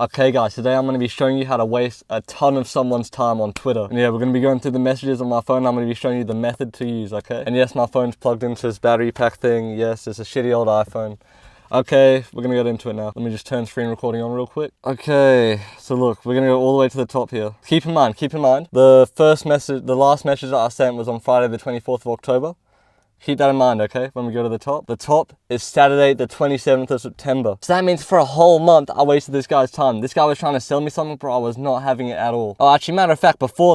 Okay guys, today I'm going to be showing you how to waste a ton of someone's time on Twitter. And yeah, we're going to be going through the messages on my phone. I'm going to be showing you the method to use, okay? And yes, my phone's plugged into this battery pack thing. Yes, it's a shitty old iPhone. Okay, we're going to get into it now. Let me just turn screen recording on real quick. Okay, so look, we're going to go all the way to the top here. Keep in mind, the last message that I sent was on Friday the 24th of October. Keep that in mind, okay, when we go to the top. The top is Saturday, the 27th of September. So that means for a whole month, I wasted this guy's time. This guy was trying to sell me something, bro. I was not having it at all. Oh, actually, matter of fact, before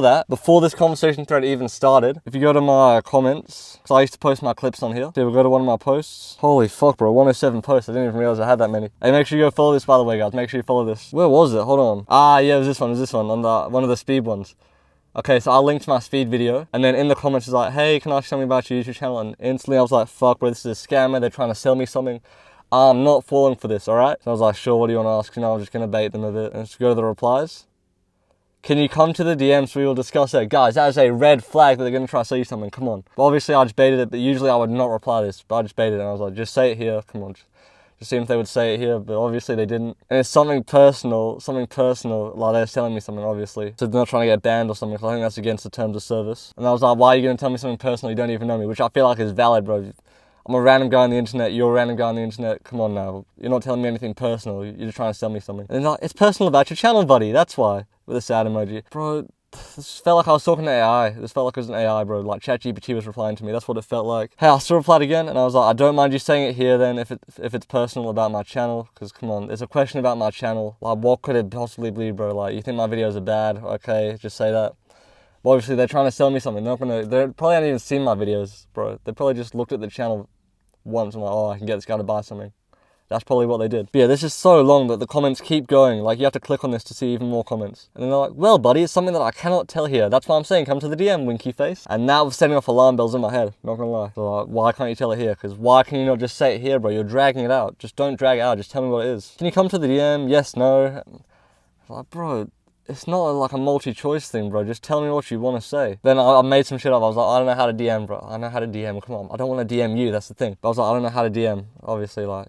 this conversation thread even started, if you go to my comments, because I used to post my clips on here. So we'll go to one of my posts. Holy fuck, bro, 107 posts. I didn't even realize I had that many. Hey, make sure you go follow this, by the way, guys. Make sure you follow this. Where was it? Hold on. Ah, yeah, it was this one, on one of the speed ones. Okay, so I linked my speed video, and then in the comments it's like, hey, can I ask you something about your YouTube channel? And instantly I was like, fuck, bro, this is a scammer. They're trying to sell me something. I'm not falling for this, all right? So I was like, sure, what do you want to ask? You know, I'm just going to bait them a bit. And let's go to the replies. Can you come to the DMs? We will discuss it. Guys, that is a red flag that they're going to try to sell you something. Come on. But obviously, I just baited it, but usually I would not reply to this. But I just baited it, and I was like, just say it here. Come on. Just see if they would say it here, but obviously they didn't. And it's something personal, like they're selling me something, obviously. So they're not trying to get banned or something, because I think that's against the terms of service. And I was like, why are you going to tell me something personal? You don't even know me, which I feel like is valid, bro. I'm a random guy on the internet, you're a random guy on the internet. Come on now, you're not telling me anything personal, you're just trying to sell me something. And they're like, it's personal about your channel, buddy, that's why. With a sad emoji. Bro, this felt like I was talking to AI. This felt like it was an AI, bro. Like ChatGPT was replying to me. That's what it felt like. Hey, I still replied again, and I was like, I don't mind you saying it here then if it's personal about my channel. Because come on, it's a question about my channel. Like, what could it possibly be, bro? Like, you think my videos are bad? Okay, just say that. But obviously, they're trying to sell me something. They probably haven't even seen my videos, bro. They probably just looked at the channel once and like, oh, I can get this guy to buy something. That's probably what they did. But yeah, this is so long that the comments keep going. Like, you have to click on this to see even more comments. And then they're like, well, buddy, it's something that I cannot tell here. That's why I'm saying come to the DM, winky face. And now it's setting off alarm bells in my head. Not gonna lie. So like, why can't you tell it here? Because why can you not just say it here, bro? You're dragging it out. Just don't drag it out. Just tell me what it is. Can you come to the DM? Yes, no. Like, bro, it's not like a multi-choice thing, bro. Just tell me what you want to say. Then I made some shit up. I was like, I don't know how to DM, bro. I know how to DM. Come on. I don't want to DM you. That's the thing. But I was like, I don't know how to DM. Obviously, like,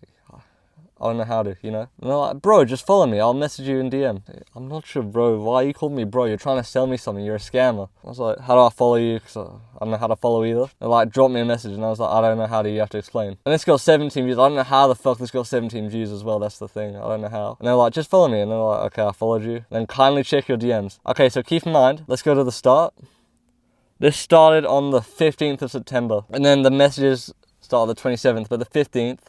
I don't know how to, you know? And they're like, bro, just follow me. I'll message you in DM. I'm not sure, bro. Why you called me bro? You're trying to sell me something. You're a scammer. I was like, how do I follow you? Because I don't know how to follow either. They like, drop me a message. And I was like, I don't know how to. You have to explain. And this got 17 views. I don't know how the fuck this got 17 views as well. That's the thing. I don't know how. And they're like, just follow me. And they're like, okay, I followed you. Then kindly check your DMs. Okay, so keep in mind, let's go to the start. This started on the 15th of September. And then the messages started the 27th. But the 15th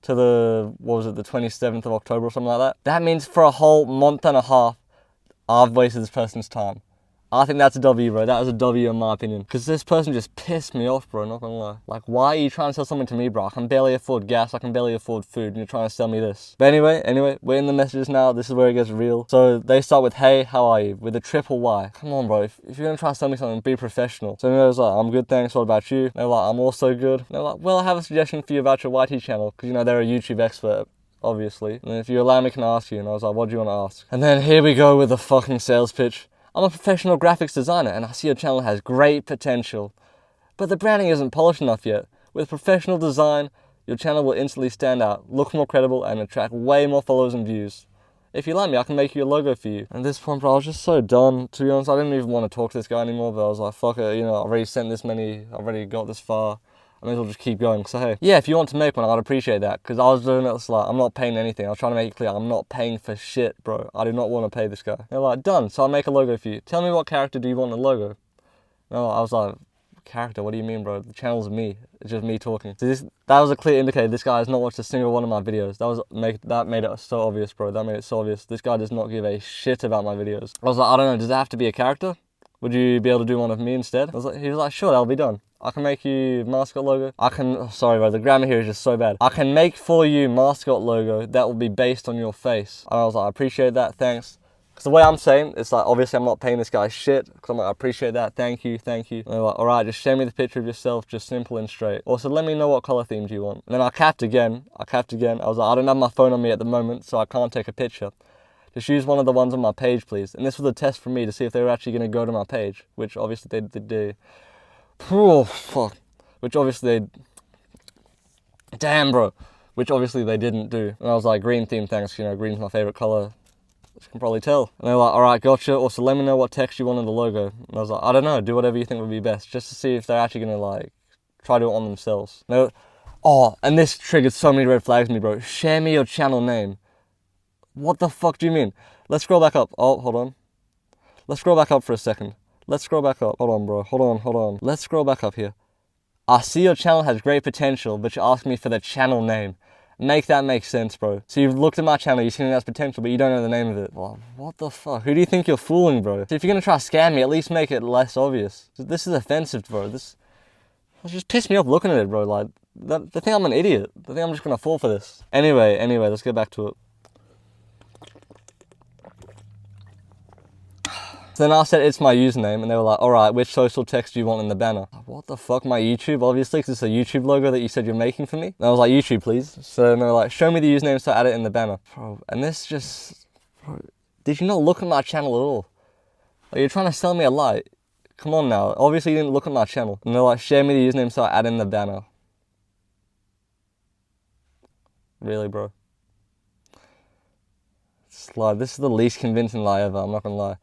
to the, what was it, the 27th of October or something like that. That means for a whole month and a half, I've wasted this person's time. I think that's a W, bro. That was a W in my opinion. Because this person just pissed me off, bro, not gonna lie. Like, why are you trying to sell something to me, bro? I can barely afford gas, I can barely afford food, and you're trying to sell me this. But anyway, we're in the messages now. This is where it gets real. So they start with, hey, how are you? With a triple Y. Come on, bro. If you're gonna try to sell me something, be professional. So I was like, I'm good, thanks. What about you? They're like, I'm also good. They're like, well, I have a suggestion for you about your YT channel. Because, you know, they're a YouTube expert, obviously. And if you allow me, can I ask you? And I was like, what do you want to ask? And then here we go with the fucking sales pitch. I'm a professional graphics designer and I see your channel has great potential, but the branding isn't polished enough yet. With professional design, your channel will instantly stand out, look more credible, and attract way more followers and views. If you like me, I can make you a logo for you. And at this point, bro, I was just so done. To be honest, I didn't even want to talk to this guy anymore, but I was like, fuck it, you know, I've already sent this many, I've already got this far. I may as well just keep going. So hey, yeah, if you want to make one, I'd appreciate that. Because I was doing it, it's like, I'm not paying anything. I was trying to make it clear, I'm not paying for shit, bro. I do not want to pay this guy. They're like, done. So I'll make a logo for you. Tell me what character do you want in the logo? No, I was like, character? What do you mean, bro? The channel's me. It's just me talking. So that was a clear indicator. This guy has not watched a single one of my videos. That made it so obvious, bro. That made it so obvious. This guy does not give a shit about my videos. I was like, I don't know. Does it have to be a character? Would you be able to do one of me instead? He was like, sure, that'll be done. I can make you mascot logo. Sorry, bro, the grammar here is just so bad. I can make for you mascot logo that will be based on your face. And I was like, I appreciate that, thanks. Because the way I'm saying, it's like, obviously I'm not paying this guy shit. Because I'm like, I appreciate that, thank you. And they're like, all right, just show me the picture of yourself, just simple and straight. Also, let me know what color theme do you want. And then I capped again. I was like, I don't have my phone on me at the moment, so I can't take a picture. Just use one of the ones on my page, please. And this was a test for me to see if they were actually going to go to my page, which obviously they did. Oh, fuck. Which obviously damn, bro. Which obviously they didn't do. And I was like, green theme, thanks. You know, green's my favorite color. you can probably tell. And they're like, alright, gotcha. Also, let me know what text you want in the logo. And I was like, I don't know, do whatever you think would be best, just to see if they're actually gonna like try to do it on themselves. No, oh, and this triggered so many red flags in me, bro. Share me your channel name. What the fuck do you mean? Let's scroll back up. Oh, hold on. Let's scroll back up for a second. Let's scroll back up. Hold on, bro. Hold on. Let's scroll back up here. I see your channel has great potential, but you're asking me for the channel name. Make that make sense, bro. So you've looked at my channel, you've seen it has potential, but you don't know the name of it. Well, what the fuck? Who do you think you're fooling, bro? So if you're gonna try to scam me, at least make it less obvious. This is offensive, bro. This just pissed me off looking at it, bro. Like, they think I'm an idiot. They think I'm just gonna fall for this. Anyway, let's get back to it. So then I said it's my username, and they were like, alright, which social text do you want in the banner? What the fuck, my YouTube, obviously, because it's a YouTube logo that you said you're making for me. And I was like, YouTube, please. So then they were like, show me the username so I add it in the banner. Bro, and this just, bro, did you not look at my channel at all? Like, you're trying to sell me a lie. Come on now, obviously you didn't look at my channel. And they're like, share me the username so I add in the banner. Really, bro? It's like, this is the least convincing lie ever, I'm not gonna lie.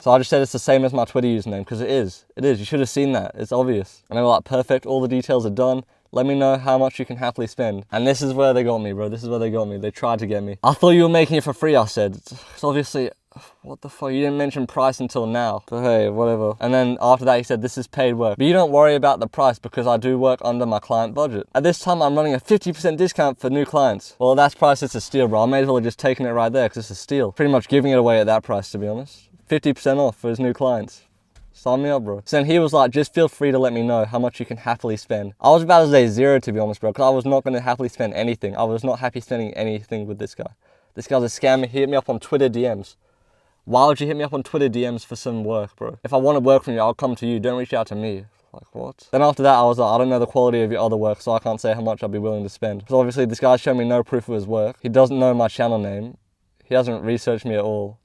So I just said it's the same as my Twitter username, because it is. It is. You should have seen that. It's obvious. And they were like, perfect, all the details are done. Let me know how much you can happily spend. And this is where they got me, bro. This is where they got me. They tried to get me. I thought you were making it for free, I said. It's obviously, what the fuck? You didn't mention price until now. But hey, whatever. And then after that, he said, this is paid work. But you don't worry about the price because I do work under my client budget. At this time, I'm running a 50% discount for new clients. Well, that's price, it's a steal, bro. I may as well have just taken it right there because it's a steal. Pretty much giving it away at that price, to be honest. 50% off for his new clients. Sign me up, bro. So then he was like, just feel free to let me know how much you can happily spend. I was about to say zero, to be honest, bro, because I was not going to happily spend anything. I was not happy spending anything with this guy. This guy's a scammer. He hit me up on Twitter DMs. Why would you hit me up on Twitter DMs for some work, bro? If I want to work from you, I'll come to you. Don't reach out to me. Like, what? Then after that, I was like, I don't know the quality of your other work, so I can't say how much I'd be willing to spend. Because obviously, this guy's showing me no proof of his work. He doesn't know my channel name. He hasn't researched me at all.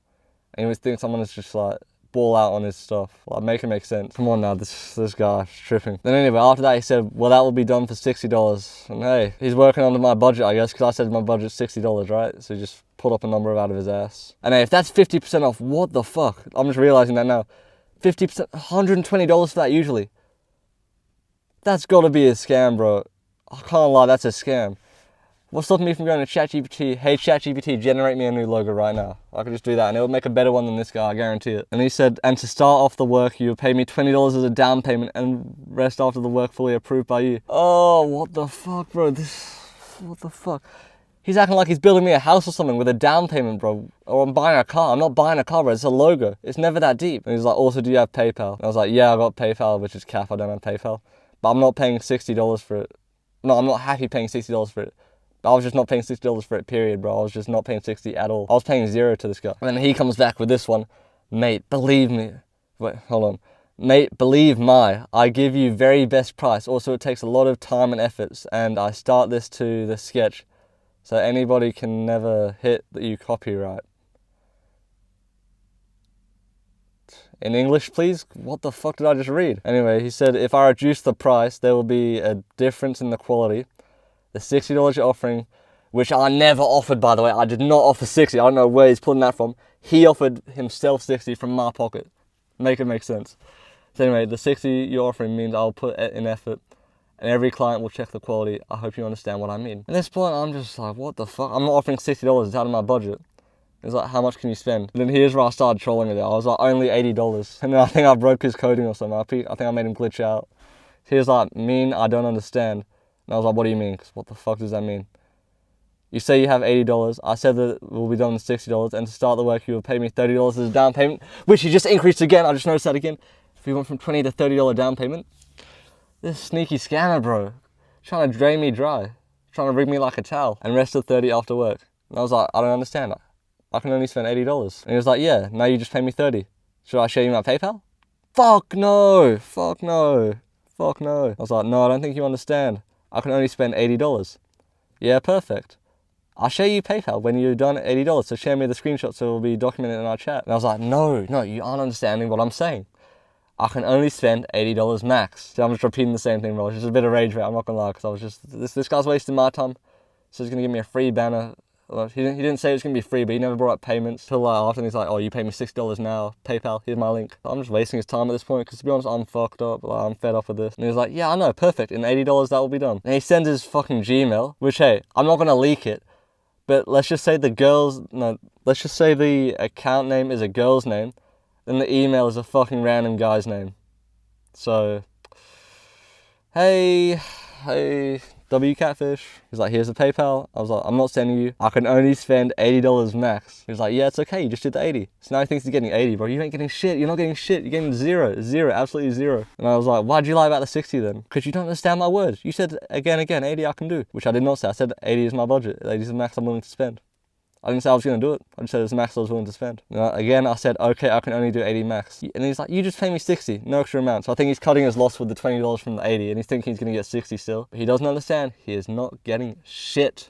And he always thinks someone is just like ball out on his stuff. Like, make it make sense. Come on now, this guy's tripping. Then anyway, after that he said, well, that will be done for $60. And hey, he's working under my budget, I guess, because I said my budget's $60, right? So he just pulled up a number out of his ass. And hey, if that's 50% off, what the fuck? I'm just realizing that now. 50%, $120 for that usually. That's gotta be a scam, bro. I can't lie, that's a scam. What's stopping me from going to ChatGPT, hey ChatGPT, generate me a new logo right now? I could just do that and it would make a better one than this guy, I guarantee it. And he said, and to start off the work, you would pay me $20 as a down payment and rest after the work fully approved by you. Oh, what the fuck, bro? What the fuck? He's acting like he's building me a house or something with a down payment, bro. Or I'm buying a car. I'm not buying a car, bro. It's a logo. It's never that deep. And he's like, also, do you have PayPal? And I was like, yeah, I got PayPal, which is CAF. I don't have PayPal. But I'm not paying $60 for it. No, I'm not happy paying $60 for it. I was just not paying $60 for it, period, bro. I was just not paying 60 at all. I was paying zero to this guy. And then he comes back with this one. Mate, believe me. Wait, hold on. Mate, believe I give you very best price. Also, it takes a lot of time and efforts. And I start this to the sketch. So anybody can never hit that you copyright. In English, please? What the fuck did I just read? Anyway, he said, if I reduce the price, there will be a difference in the quality. The $60 you're offering, which I never offered, by the way. I did not offer 60. I don't know where he's pulling that from. He offered himself 60 from my pocket. Make it make sense. So anyway, the 60 you're offering means I'll put in effort and every client will check the quality. I hope you understand what I mean. At this point, I'm just like, what the fuck? I'm not offering $60. It's out of my budget. It's like, how much can you spend? And then here's where I started trolling it. I was like, only $80. And then I think I broke his coding or something. I think I made him glitch out. He was like, I don't understand. And I was like, what do you mean? 'Cause what the fuck does that mean? You say you have $80. I said that it will be done with $60. And to start the work, you will pay me $30 as a down payment, which he just increased again. I just noticed that again. If you went from $20 to $30 down payment. This sneaky scammer, bro. Trying to drain me dry. Trying to rig me like a towel. And rest of 30 after work. And I was like, I don't understand. I can only spend $80. And he was like, yeah, now you just pay me 30. Should I show you my PayPal? Fuck no. Fuck no. Fuck no. I was like, no, I don't think you understand. I can only spend $80. Yeah, perfect. I'll show you PayPal when you're done at $80. So share me the screenshot so it will be documented in our chat. And I was like, no, you aren't understanding what I'm saying. I can only spend $80 max. So I'm just repeating the same thing, bro. It's just a bit of rage, right? I'm not gonna lie, because I was just, this guy's wasting my time. So he's gonna give me a free banner. Like, he didn't say it was going to be free, but he never brought up payments till like after, and he's like, oh, you pay me $6 now, PayPal, here's my link. I'm just wasting his time at this point, because to be honest, I'm fucked up, like, I'm fed up with this. And he was like, yeah, I know, perfect, in $80 that will be done. And he sends his fucking Gmail, which, hey, I'm not going to leak it, but let's just say let's just say the account name is a girl's name, and the email is a fucking random guy's name. So, hey, W Catfish. He's like, here's the PayPal. I was like, I'm not sending you. I can only spend $80 max. He was like, yeah, it's okay. You just did the 80. So now he thinks he's getting 80, bro. You ain't getting shit. You're not getting shit. You're getting zero, absolutely zero. And I was like, why'd you lie about the 60 then? Because you don't understand my words. You said again, 80 I can do, which I did not say. I said 80 is my budget. 80 is the max I'm willing to spend. I didn't say I was going to do it. I just said it's the max I was willing to spend. Again, I said, okay, I can only do 80 max. And he's like, you just pay me 60, no extra amount. So I think he's cutting his loss with the $20 from the 80, and he's thinking he's going to get 60 still. But he doesn't understand. He is not getting shit.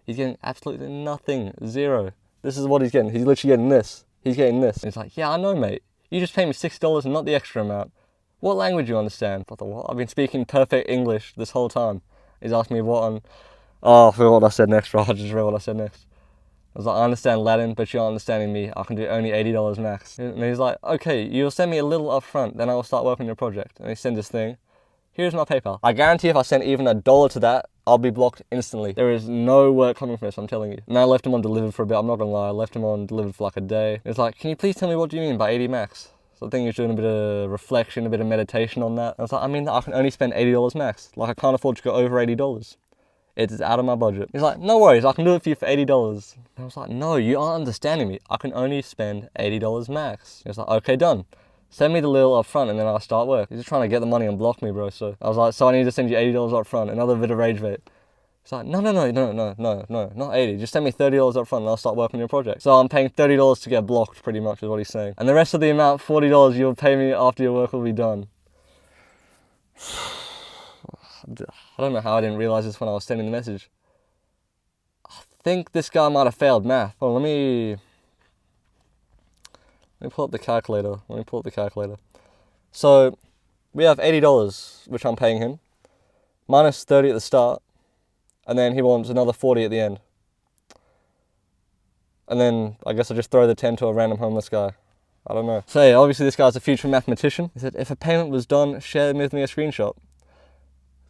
He's getting absolutely nothing, zero. This is what he's getting. He's literally getting this. He's getting this. And he's like, yeah, I know, mate. You just pay me $60 and not the extra amount. What language do you understand? I thought, what? I've been speaking perfect English this whole time. He's asking me what on... Oh, I forgot what I said next, bro. I just read what I said next. I was like, I understand Latin, but you're not understanding me. I can do only $80 max. And he's like, okay, you'll send me a little up front, then I will start working on your project. And he sends this thing. Here's my PayPal. I guarantee if I send even $1 to that, I'll be blocked instantly. There is no work coming from this, I'm telling you. And I left him on delivered for a bit. I'm not gonna lie. I left him on delivered for like a day. It's like, can you please tell me what do you mean by 80 max? So I think he's doing a bit of reflection, a bit of meditation on that. I was like, I mean, I can only spend $80 max. Like, I can't afford to go over $80. It's out of my budget. He's like, no worries, I can do it for you for $80. And I was like, no, you aren't understanding me. I can only spend $80 max. He was like, okay, done. Send me the little up front and then I'll start work. He's just trying to get the money and block me, bro. So I was like, so I need to send you $80 up front. Another bit of rage bait. He's like, no, not 80. Just send me $30 up front and I'll start working on your project. So I'm paying $30 to get blocked, pretty much, is what he's saying. And the rest of the amount, $40, you'll pay me after your work will be done. I don't know how I didn't realize this when I was sending the message. I think this guy might have failed math. Oh, let me pull up the calculator. So we have $80, which I'm paying him, minus 30 at the start, and then he wants another 40 at the end. And then I guess I'll just throw the 10 to a random homeless guy. I don't know. So yeah, obviously this guy's a future mathematician. He said, if a payment was done, share with me a screenshot.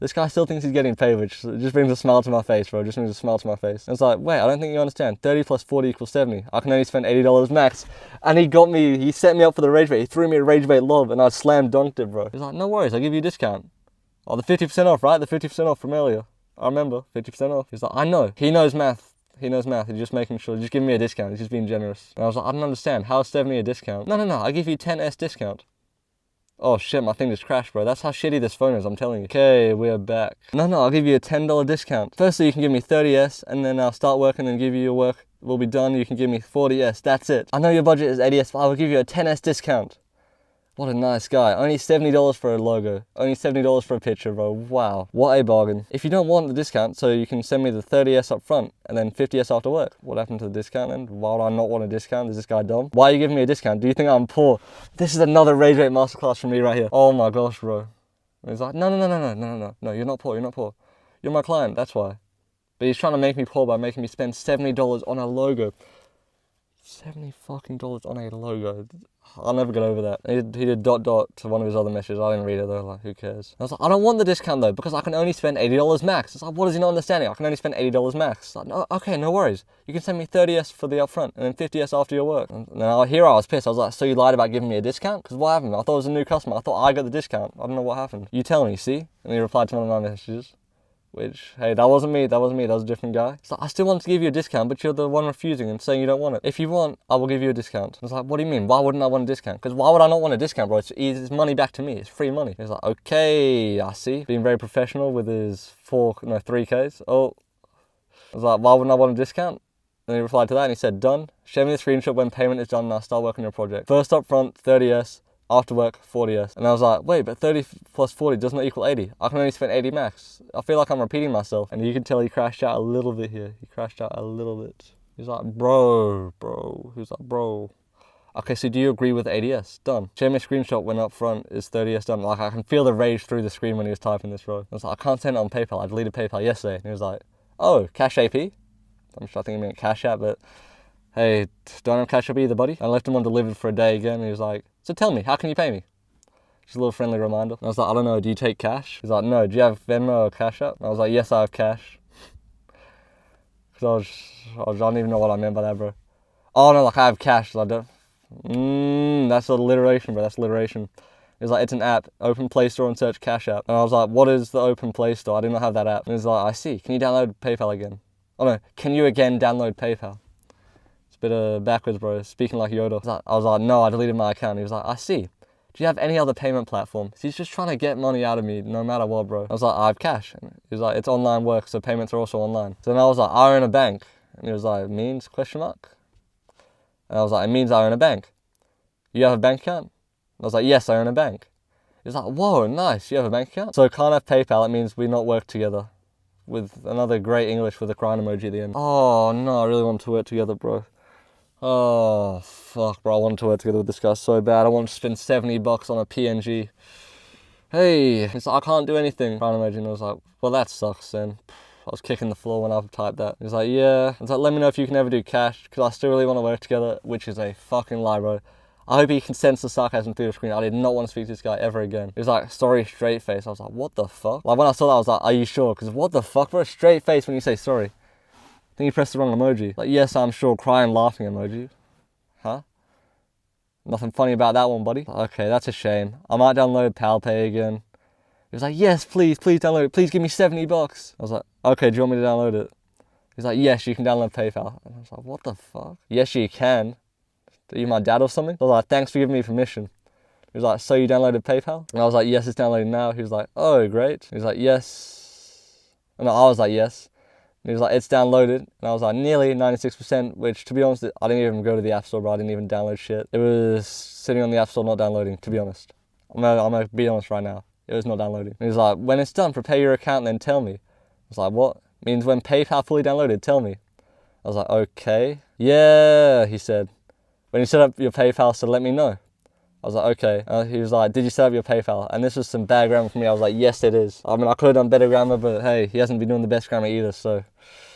This guy still thinks he's getting paid, which just brings a smile to my face, bro. Just brings a smile to my face. And it's like, wait, I don't think you understand. 30 plus 40 equals 70. I can only spend $80 max. And he set me up for the rage bait. He threw me a rage bait lob and I slam dunked it, bro. He's like, no worries, I'll give you a discount. Oh, the 50% off, right? The 50% off from earlier. I remember, 50% off. He's like, I know. He knows math. He's just making sure, just giving me a discount. He's just being generous. And I was like, I don't understand. How is 70 a discount? No, I'll give you 10S discount. Oh shit, my thing just crashed, bro. That's how shitty this phone is, I'm telling you. Okay, we're back. No, I'll give you a $10 discount. Firstly, you can give me 30S, and then I'll start working and give you your work will be done. You can give me 40S, that's it. I know your budget is 80S, but I will give you a 10S discount. What a nice guy. Only $70 for a logo. Only $70 for a picture, bro. Wow. What a bargain. If you don't want the discount, so you can send me the 30S up front and then 50S after work. What happened to the discount then? Why would I not want a discount? Is this guy dumb? Why are you giving me a discount? Do you think I'm poor? This is another rage rate masterclass from me right here. Oh my gosh, bro. And he's like, no, you're not poor, You're my client, that's why. But he's trying to make me poor by making me spend $70 on a logo. $70 fucking on a logo. I'll never get over that. He did ... to one of his other messages. I didn't read it though, like who cares. I was like, I don't want the discount though, because I can only spend $80 max. It's like, what is he not understanding? I can only spend $80 max. It's like, no, okay, no worries. You can send me 30S for the upfront and then 50S after your work. And now here I was pissed. I was like, so you lied about giving me a discount? Because what happened? I thought it was a new customer. I thought I got the discount. I don't know what happened. You tell me, see? And he replied to one of my messages. Which, hey, that wasn't me, that was a different guy. It's like, I still want to give you a discount, but you're the one refusing and saying you don't want it. If you want, I will give you a discount. I was like, what do you mean? Why wouldn't I want a discount? Because why would I not want a discount, bro? It's money back to me. It's free money. He's like, okay, I see. Being very professional with his 3Ks. Oh. I was like, why wouldn't I want a discount? And he replied to that and he said, done. Share me the screenshot when payment is done and I'll start working on your project. First up front, 30S. After work, 40S. And I was like, wait, but 30 plus 40 does not equal 80. I can only spend 80 max. I feel like I'm repeating myself. And you can tell he crashed out a little bit here. He crashed out a little bit. He's like, bro. He's like, bro. Okay, so do you agree with 80S? Done. Share me a screenshot when up front is 30S done. Like, I can feel the rage through the screen when he was typing this, bro. I was like, I can't send it on PayPal. I deleted PayPal yesterday. And he was like, oh, Cash AP? I I'm sure I think he meant Cash App, but hey, don't have Cash App either, buddy. I left him on delivered for a day again, and he was like, so tell me, how can you pay me? Just a little friendly reminder. And I was like, I don't know, do you take cash? He's like, no, do you have Venmo or Cash App? And I was like, yes, I have cash. Because I don't even know what I meant by that, bro. Oh no, like I have cash, so I don't. That's alliteration, bro, that's alliteration. He was like, it's an app, open Play Store and search Cash App. And I was like, what is the open Play Store? I do not have that app. And he's like, I see, can you download PayPal again? Oh no, can you again download PayPal? It's a bit backwards, bro, speaking like Yoda. I was like, no, I deleted my account. He was like, I see. Do you have any other payment platform? So he's just trying to get money out of me no matter what, bro. I was like, I have cash. And he was like, it's online work, so payments are also online. So then I was like, I own a bank. And he was like, means, question mark? And I was like, it means I own a bank. You have a bank account? I was like, yes, I own a bank. He was like, whoa, nice, you have a bank account? So can't have PayPal, it means we not work together. With another great English with a crying emoji at the end. Oh no, I really want to work together, bro. Oh, fuck, bro, I wanted to work together with this guy so bad. I want to spend $70 on a PNG. Hey, it's like, I can't do anything. Crying emoji, and I was like, well, that sucks then. I was kicking the floor when I typed that. He was like, yeah. I was like, let me know if you can ever do cash, because I still really want to work together, which is a fucking lie, bro. I hope he can sense the sarcasm through the screen. I did not want to speak to this guy ever again. He was like, sorry, straight face. I was like, what the fuck? Like, when I saw that, I was like, are you sure? Because what the fuck, bro? Straight face when you say sorry. I think you pressed the wrong emoji. Like, yes, I'm sure, crying, laughing emoji. Huh? Nothing funny about that one, buddy. Okay, that's a shame. I might download PalPay again. He was like, yes, please download it. Please give me $70. I was like, okay, do you want me to download it? He's like, yes, you can download PayPal. And I was like, what the fuck? Yes, you can. Are you my dad or something? I was like, thanks for giving me permission. He was like, so you downloaded PayPal? And I was like, yes, it's downloading now. He was like, oh, great. He was like, yes. And I was like, yes. And he was like, it's downloaded. And I was like, nearly 96%, which, to be honest, I didn't even go to the App Store, bro. I didn't even download shit. It was sitting on the App Store, not downloading, to be honest. I'm gonna be honest right now. It was not downloading. And he was like, when it's done, prepare your account and then tell me. I was like, what? Means when PayPal fully downloaded, tell me. I was like, okay. Yeah, he said. When you set up your PayPal, so let me know. I was like, okay. He was like, did you set up your PayPal? And this was some bad grammar for me. I was like, yes, it is. I mean, I could have done better grammar, but hey, he hasn't been doing the best grammar either, so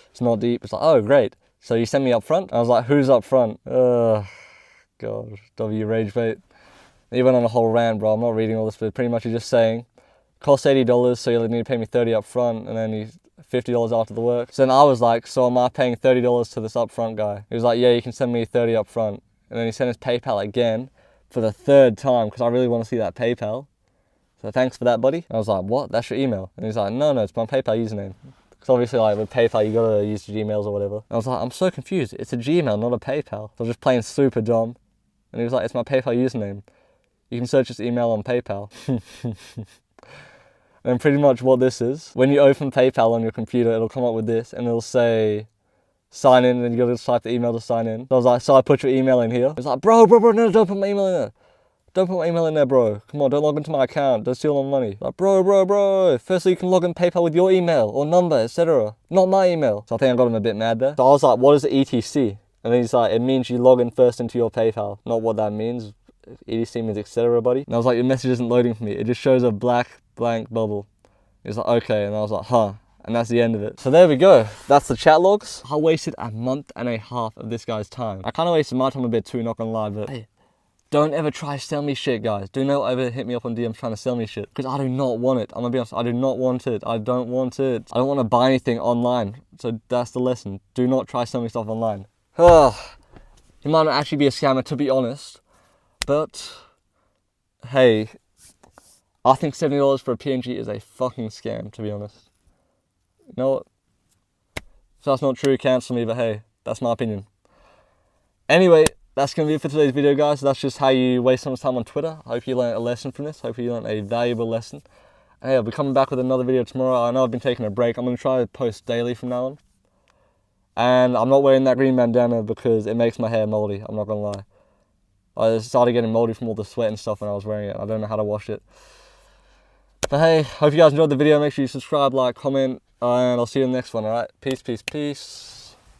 it's not deep. It's like, oh, great. So you send me up front? I was like, who's up front? Ugh, God, W rage bait. He went on a whole rant, bro. I'm not reading all this, but pretty much he's just saying, cost $80, so you'll need to pay me $30 up front, and then he's $50 after the work. So then I was like, so am I paying $30 to this upfront guy? He was like, yeah, you can send me $30 up front. And then he sent his PayPal again for the third time because I really want to see that PayPal. So thanks for that, buddy. I was like, what? That's your email? And he's like, no, it's my PayPal username. Because obviously, like, with PayPal, you gotta use your Gmails or whatever. And I was like, I'm so confused. It's a Gmail, not a PayPal. So I was just playing super dumb. And he was like, it's my PayPal username. You can search this email on PayPal. And pretty much what this is, when you open PayPal on your computer, it'll come up with this, and it'll say, sign in, and then you gotta type the email to sign in. So I was like, so I put your email in here. It's like, bro, no, don't put my email in there. Don't put my email in there, bro. Come on, don't log into my account. Don't steal my money. Like, bro. Firstly, you can log in PayPal with your email or number, etc. Not my email. So I think I got him a bit mad there. So I was like, what is ETC? And then he's like, it means you log in first into your PayPal. Not what that means. ETC means etc, buddy. And I was like, your message isn't loading for me. It just shows a black blank bubble. He's like, okay. And I was like, huh. And that's the end of it. So there we go. That's the chat logs. I wasted a month and a half of this guy's time. I kind of wasted my time a bit too, not gonna lie, but hey, don't ever try to sell me shit, guys. Do not ever hit me up on DMs trying to sell me shit. Because I do not want it. I'm gonna be honest, I do not want it. I don't want it. I don't want to buy anything online. So that's the lesson. Do not try selling me stuff online. He might not actually be a scammer, to be honest. But, hey, I think $70 for a PNG is a fucking scam, to be honest. You know what? If that's not true, cancel me, but hey, that's my opinion. Anyway, that's going to be it for today's video, guys. That's just how you waste someone's time on Twitter. I hope you learned a lesson from this. Hopefully you learned a valuable lesson. And hey, I'll be coming back with another video tomorrow. I know I've been taking a break. I'm going to try to post daily from now on. And I'm not wearing that green bandana because it makes my hair moldy. I'm not going to lie. I started getting moldy from all the sweat and stuff when I was wearing it. I don't know how to wash it. But hey, hope you guys enjoyed the video. Make sure you subscribe, like, comment, and I'll see you in the next one, alright? Peace.